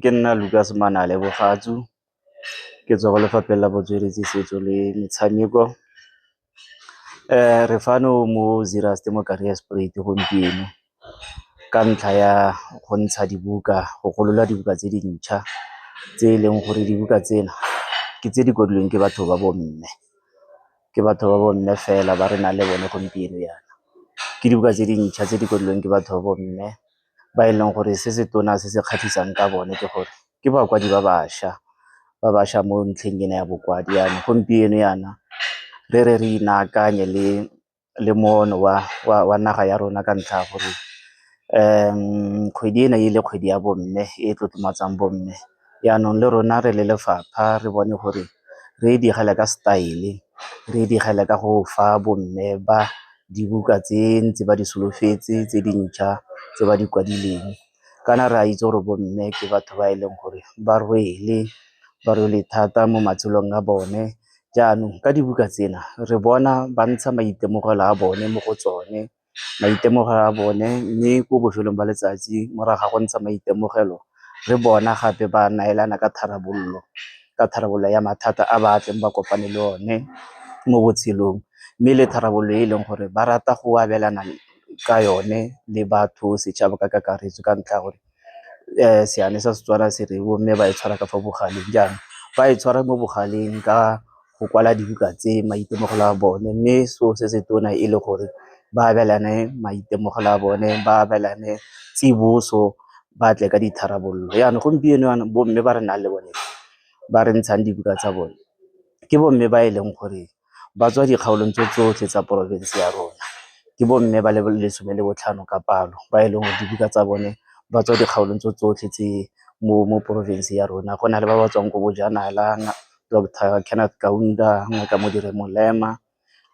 ke nna Lucas Manale Bogatsu ke tswa go lefapheng la botsweretshi setso le metshameko. Re fano mo Zeerust mo Kariyesspruit gompieno ka ntlha ya go ntsha dibuka, go golola dibuka tse dintšha tse e leng gore dibuka tsena ke tse di kodilweng ke batho ba bomme, ke batho ba bomme fela ba re nang le bone gompieno yana. Ke dibuka tse dintšha tse di kodilweng ke batho ba bomme ba e leng gore se se tona se se kgatlhisang ka bone ke gore ke bakwadi ba bašwa mo ntlheng ena ya bokwadi yana. Gompieno yana re inaakanye le moono wa naga ya rona ka ntlha ya gore kgwedi ena e le kgwedi ya bomme e tlotlomatsang bomme, yaanong le rona re le lefapha re bone gore re digele ka style, re digele ka go fa bomme ba dibuka tse ntse ba di solofetse tse dintšha tse ba di kwadileng. Kana re a itse gore bomme ke batho ba e leng gore ba rwele thata mo matshelong a bone, jaanong ka dibuka tsena re bona ba ntsha maitemogelo a bone mo go tsone, maitemogelo a bone, mme ko bofelong ba letsatsi morago ga go ntsha maitemogelo re bona gape ba naelana ka tharabololo ya mathata a ba tleng ba kopane le one mo botshelong, mme le tharabololo e e leng gore ba rata go abelana ka yone le batho, setšhaba ka kakaretso, ka ntlha ya gore seane sa Setswana se re bomme ba e tshwara ka fa bogaleng, jaanong ba e tshwara mo bogaleng ka go kwala dibuka tse maitemogelo a bone, mme seo se se tona e le gore ba abelane maitemogelo a bone, ba abelane tsiboso, ba tle ka ditharabololo. Yaanong gompieno yana bomme ba re nang le bone ba re ntshang dibuka tsa bone ke bomme ba e leng gore ba tswa dikgaolong tse tsotlhe tsa porofense ya rona, ke bomme ba le 15 ka palo ba e leng gore dibuka tsa bone ba tswa dikgaolong tse tsotlhe tse mo porofense ya rona. Go na le ba ba tswang ko Bojanala, Dr. Kenneth Kaunda, Ngaka Modiri Molema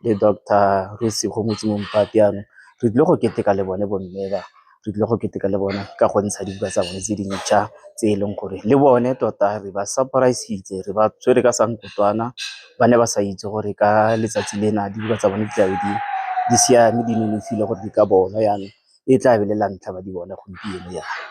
le Dr. Rosigo Motsimong-Pati. Yaanong re tlile go keteka le bone bomme ba, re tlile go keteka le bone ka go ntsha dibuka tsa bone tse dintšha tse e leng gore le bone tota re ba surprise-itse, re ba tshwere ka sankotwana, ba ne ba sa itse gore ka letsatsi lena dibuka tsa bone di tlabe di siame, di nonofile gore di ka bona, yaanong e tla be le la ntlha ba di bona gompieno yana.